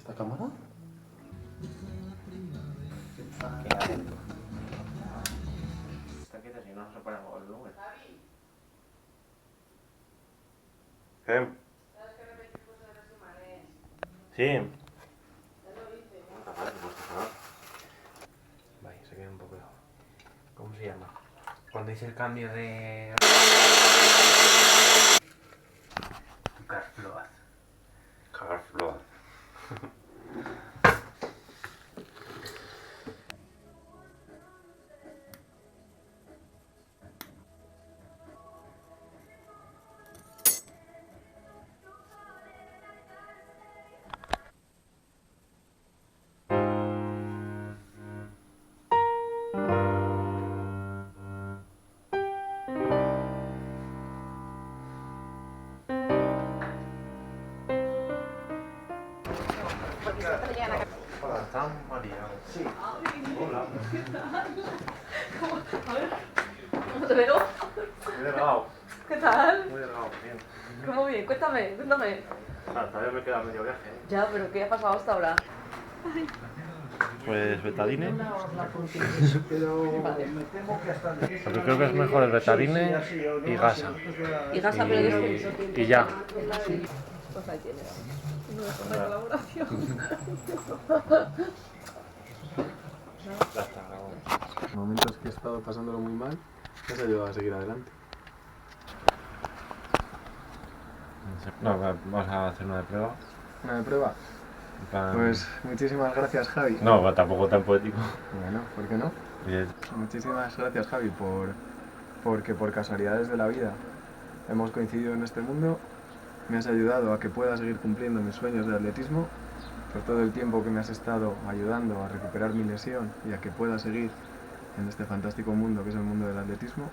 ¿Esta cámara? Aquí adentro. Está quieta, si no se pone a mover el volumen. ¿Qué? ¿Sabes que repetir cosas de los imanes? Sí. Ya lo hice. Vale, se queda un poco. ¿Cómo se llama? Cuando hice el cambio de... Carfload. Carfload. Hola, ¿están María? Sí. Hola. ¿Cómo te veo? Muy delgado. ¿Qué tal? Muy delgado, bien. ¿Cómo bien? Cuéntame. Todavía me queda medio viaje. Ya, pero ¿qué ha pasado hasta ahora? Pues betadine. Vale. Porque creo que es mejor el betadine y gasa. Y gasa, pero Y ya. Pues ahí tienes. Una colaboración. Ya está, grabado. Momentos que he estado pasándolo muy mal, me has ayudado a seguir adelante. No, vamos a hacer una de prueba. ¿Una de prueba? En plan- Pues muchísimas gracias, Javi. No, tampoco tan poético. Bueno, ¿por qué no? Bien. Muchísimas gracias, Javi, porque por casualidades de la vida hemos coincidido en este mundo. Me has ayudado a que pueda seguir cumpliendo mis sueños de atletismo, por todo el tiempo que me has estado ayudando a recuperar mi lesión y a que pueda seguir en este fantástico mundo que es el mundo del atletismo.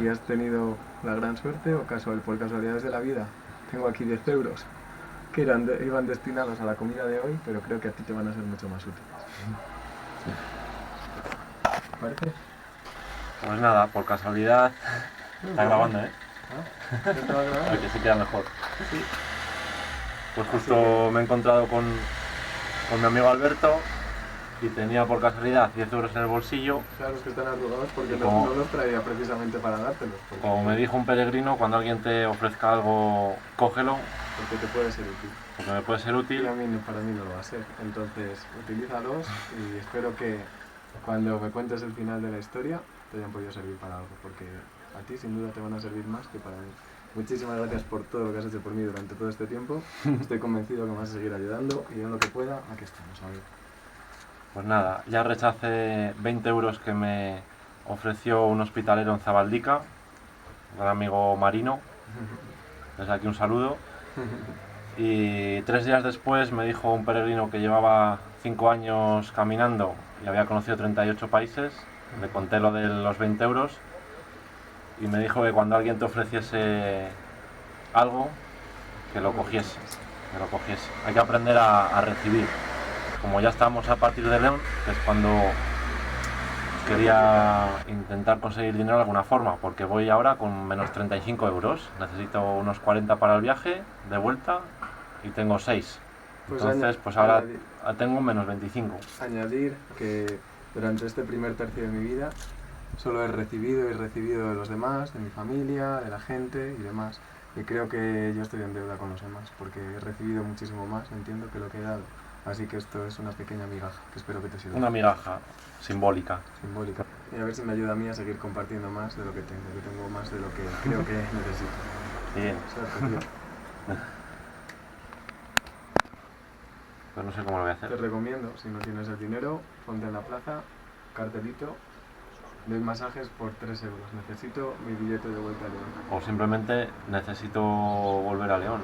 Y has tenido la gran suerte, o por casualidades de la vida, tengo aquí 10 euros que iban destinados a la comida de hoy, pero creo que a ti te van a ser mucho más útiles. ¿Te parece? Pues nada, por casualidad. Está grabando, ¿eh? ¿Ya estaba grabando? A que se queda mejor. Pues justo me he encontrado con mi amigo Alberto y tenía por casualidad 10 euros en el bolsillo. Claro, es que están arrugados porque Como- no los traía precisamente para dártelos. Como me dijo un peregrino, cuando alguien te ofrezca algo, cógelo, Porque te puede ser útil. porque me puede ser Y útil. para mí no lo va a ser. Entonces, utilízalos y espero que cuando me cuentes el final de la historia te hayan podido servir para algo, porque a ti sin duda te van a servir más que para mí. Muchísimas gracias por todo lo que has hecho por mí durante todo este tiempo. Estoy convencido que me vas a seguir ayudando y en lo que pueda, aquí estamos, amigo. Pues nada, ya rechacé 20 euros que me ofreció un hospitalero en Zabaldica, un gran amigo Marino. Desde aquí un saludo. Y 3 días después me dijo un peregrino que llevaba 5 años caminando y había conocido 38 países. Le conté lo de los 20 euros y me dijo que cuando alguien te ofreciese algo, que lo cogiese. Hay que aprender a recibir. Como ya estamos a partir de León, que es cuando quería intentar conseguir dinero de alguna forma, porque voy ahora con menos 35 euros. Necesito unos 40 para el viaje de vuelta y tengo 6. Pues Entonces, pues ahora tengo menos 25. Añadir que durante este primer tercio de mi vida solo he recibido de los demás, de mi familia, de la gente y demás. Y creo que yo estoy en deuda con los demás, porque he recibido muchísimo más, entiendo, que lo que he dado. Así que esto es una pequeña migaja que espero que te sirva. Una migaja simbólica. Simbólica. Y a ver si me ayuda a mí a seguir compartiendo más de lo que tengo más de lo que creo que necesito. Bien. Suerte, tío. Pues no sé cómo lo voy a Te hacer. recomiendo, si no tienes el dinero, ponte en la plaza, cartelito, doy masajes por 3 euros. Necesito mi billete de vuelta a León. O simplemente necesito volver a León.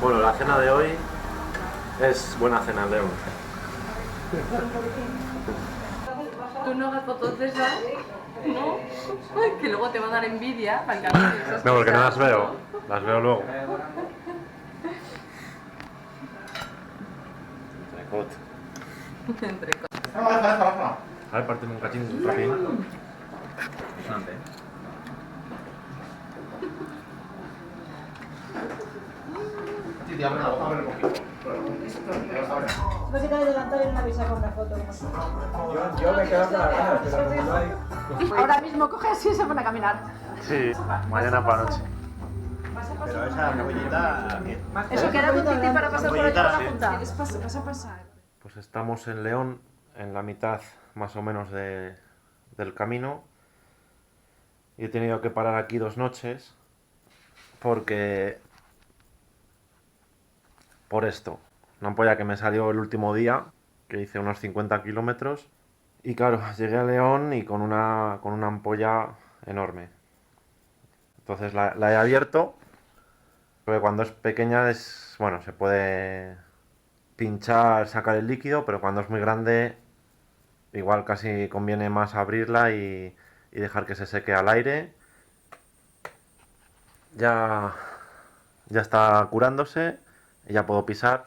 Bueno, la cena de hoy es buena cena en León. Tú no hagas fotos de esas, ¿no? Ay, que luego te va a dar envidia. No, porque no las veo luego. Entre cosas. A ver, parteme un cachín rápido. Se va a adelantar en una visa con una foto. Yo me quedo con las ganas, pero no hay... Ahora mismo coge así y se pone a caminar. Sí, mañana para noche. Pero esa cebollita... Eso queda un titi para pasar por aquí por la Sí. junta. Vas a pasar. Pues estamos en León, en la mitad más o menos del camino. Y he tenido que parar aquí 2 noches porque... Por esto. Una ampolla que me salió el último día, que hice unos 50 kilómetros. Y claro, llegué a León y con una ampolla enorme. Entonces la he abierto, porque cuando es pequeña es, bueno, se puede pinchar, sacar el líquido, pero cuando es muy grande igual casi conviene más abrirla y dejar que se seque al aire. Ya está curándose y ya puedo pisar.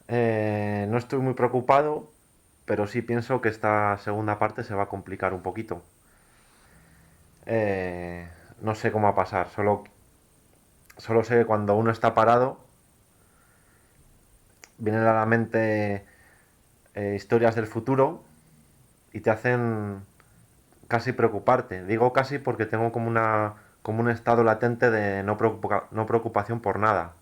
No estoy muy preocupado, pero sí pienso que esta segunda parte se va a complicar un poquito. No sé cómo va a pasar, solo sé que cuando uno está parado vienen a la mente historias del futuro y te hacen casi preocuparte. Digo casi porque tengo como un estado latente de no preocupación por nada.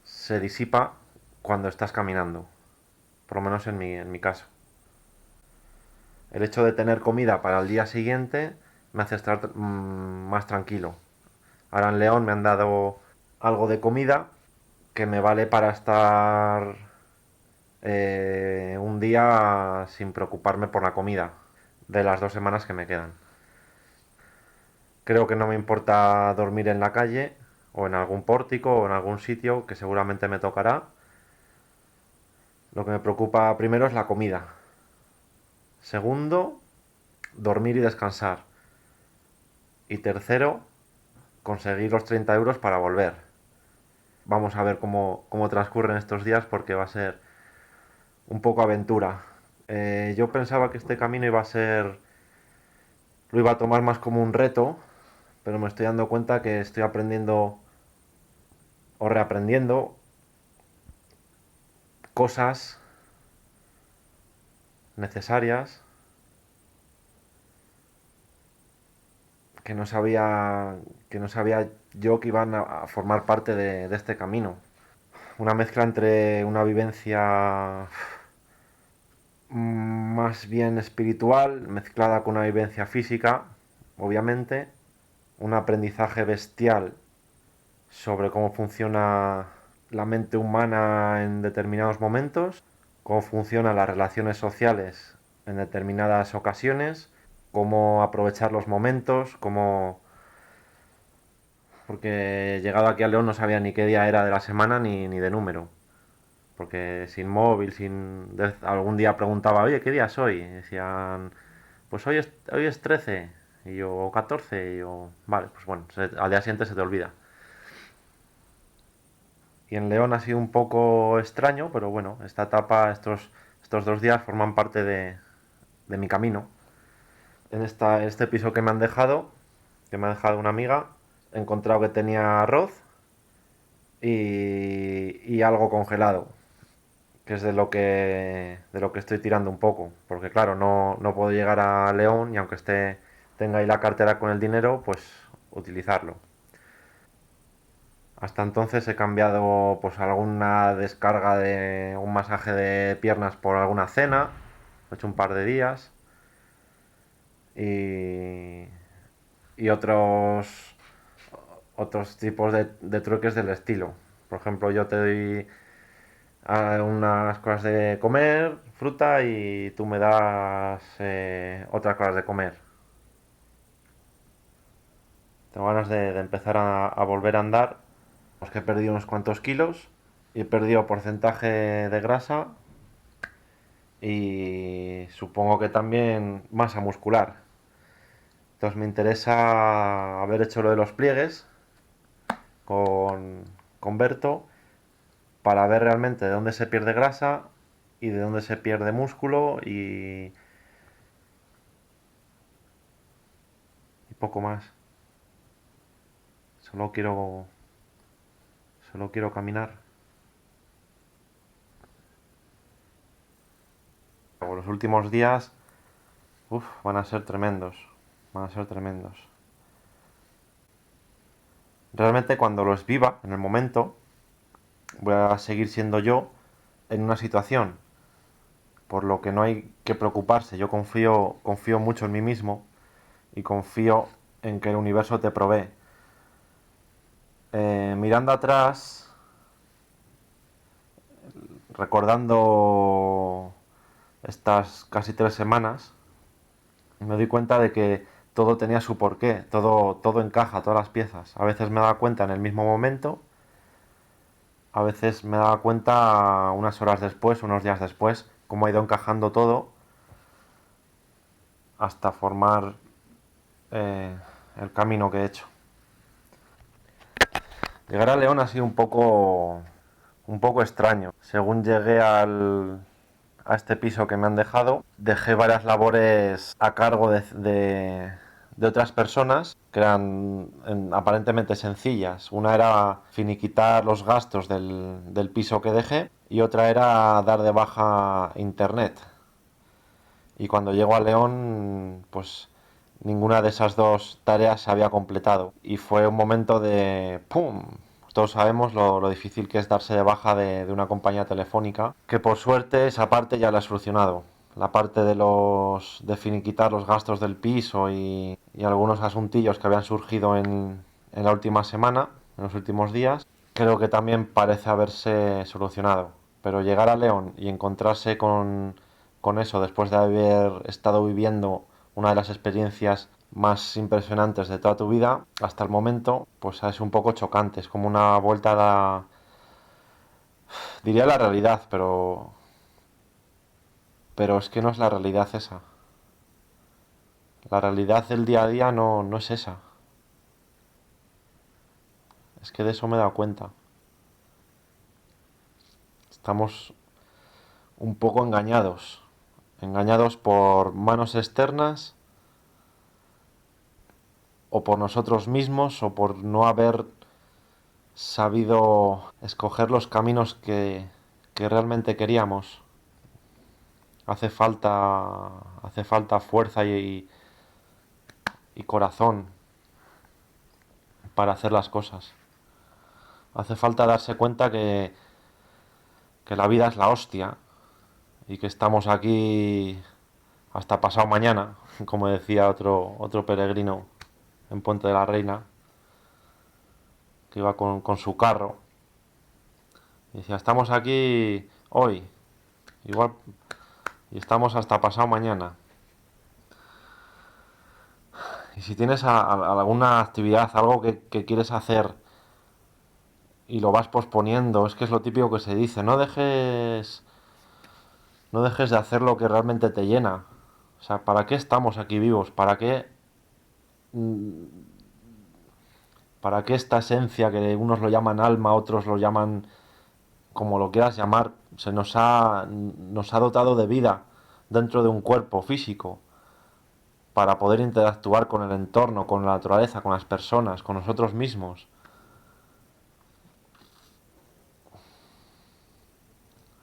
Se disipa cuando estás caminando, por lo menos en mi caso. El hecho de tener comida para el día siguiente me hace estar más tranquilo. Ahora en León me han dado algo de comida que me vale para estar un día sin preocuparme por la comida de las 2 semanas que me quedan. Creo que no me importa dormir en la calle o en algún pórtico o en algún sitio que seguramente me tocará. Lo que me preocupa primero es la comida. Segundo, dormir y descansar. Y tercero, conseguir los 30 euros para volver. Vamos a ver cómo transcurren estos días porque va a ser un poco aventura. Yo pensaba que este camino lo iba a tomar más como un reto, pero me estoy dando cuenta que estoy aprendiendo o reaprendiendo cosas necesarias que no sabía yo que iban a formar parte de este camino. Una mezcla entre una vivencia más bien espiritual, mezclada con una vivencia física, obviamente, un aprendizaje bestial sobre cómo funciona la mente humana en determinados momentos, cómo funcionan las relaciones sociales en determinadas ocasiones, cómo aprovechar los momentos, porque llegado aquí a León no sabía ni qué día era de la semana ni de número. Porque sin móvil, algún día preguntaba, oye, ¿qué día es hoy? Y decían, pues hoy es 13, y yo, o 14, y yo, vale, pues bueno, al día siguiente se te olvida. Y en León ha sido un poco extraño, pero bueno, esta etapa, estos 2 días forman parte de mi camino. En este piso que me ha dejado una amiga, he encontrado que tenía arroz y algo congelado, que es de lo que estoy tirando un poco, porque claro, no puedo llegar a León y aunque tenga ahí la cartera con el dinero, pues utilizarlo. Hasta entonces he cambiado pues alguna descarga de un masaje de piernas por alguna cena, he hecho un par de días y, y otros tipos de truques del estilo. Por ejemplo, yo te doy unas cosas de comer, fruta, y tú me das otras cosas de comer. Tengo ganas de empezar a volver a andar. Pues que he perdido unos cuantos kilos y he perdido porcentaje de grasa y supongo que también masa muscular. Entonces me interesa haber hecho lo de los pliegues con Berto para ver realmente de dónde se pierde grasa y de dónde se pierde músculo y poco más. Solo quiero Solo quiero caminar. Los últimos días, van a ser tremendos. Van a ser tremendos. Realmente cuando los viva, en el momento, voy a seguir siendo yo en una situación. Por lo que no hay que preocuparse. Yo confío mucho en mí mismo y confío en que el universo te provee. Mirando atrás, recordando estas casi 3 semanas, me doy cuenta de que todo tenía su porqué, todo encaja, todas las piezas. A veces me daba cuenta en el mismo momento, a veces me daba cuenta unas horas después, unos días después, cómo ha ido encajando todo hasta formar el camino que he hecho. Llegar a León ha sido un poco extraño. Según llegué a este piso que me han dejado, dejé varias labores a cargo de otras personas que eran aparentemente sencillas. Una era finiquitar los gastos del piso que dejé y otra era dar de baja internet. Y cuando llego a León, pues ninguna de esas dos tareas se había completado. Y fue un momento de ¡pum! Todos sabemos lo difícil que es darse de baja de una compañía telefónica, que por suerte esa parte ya la he solucionado. La parte de finiquitar los gastos del piso y algunos asuntillos que habían surgido en la última semana, en los últimos días, creo que también parece haberse solucionado. Pero llegar a León y encontrarse con eso después de haber estado viviendo una de las experiencias más impresionantes de toda tu vida hasta el momento, pues es un poco chocante, es como una vuelta diría la realidad, pero es que no es la realidad esa. La realidad del día a día no es esa. Es que de eso me he dado cuenta. Estamos un poco engañados por manos externas o por nosotros mismos o por no haber sabido escoger los caminos que realmente queríamos. Hace falta fuerza y corazón para hacer las cosas. Hace falta darse cuenta que la vida es la hostia y que estamos aquí hasta pasado mañana, como decía otro peregrino en Puente de la Reina, que iba con su carro. Y decía, estamos aquí hoy, igual, y estamos hasta pasado mañana. Y si tienes alguna actividad, algo que quieres hacer y lo vas posponiendo, es que es lo típico que se dice, no dejes de hacer lo que realmente te llena. O sea, ¿para qué estamos aquí vivos? ¿Para qué esta esencia que unos lo llaman alma, otros lo llaman como lo quieras llamar, nos ha dotado de vida dentro de un cuerpo físico para poder interactuar con el entorno, con la naturaleza, con las personas, con nosotros mismos?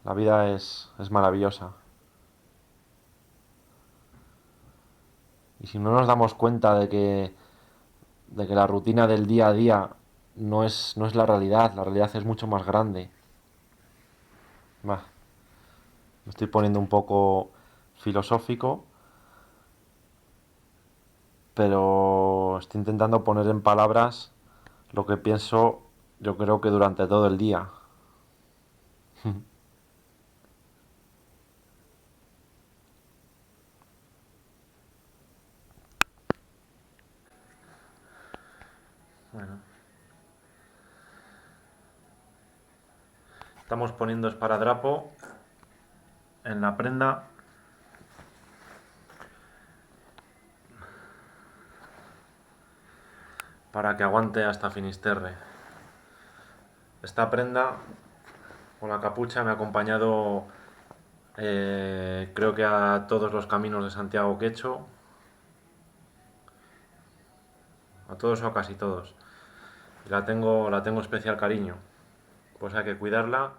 La vida es maravillosa. Y si no nos damos cuenta de que la rutina del día a día no es la realidad es mucho más grande. Bah, me estoy poniendo un poco filosófico, pero estoy intentando poner en palabras lo que pienso, yo creo que durante todo el día. Bueno. Estamos poniendo esparadrapo en la prenda para que aguante hasta Finisterre. Esta prenda con la capucha me ha acompañado creo que a todos los caminos de Santiago que he hecho, a todos o a casi todos. Y la tengo especial cariño. pues hay que cuidarla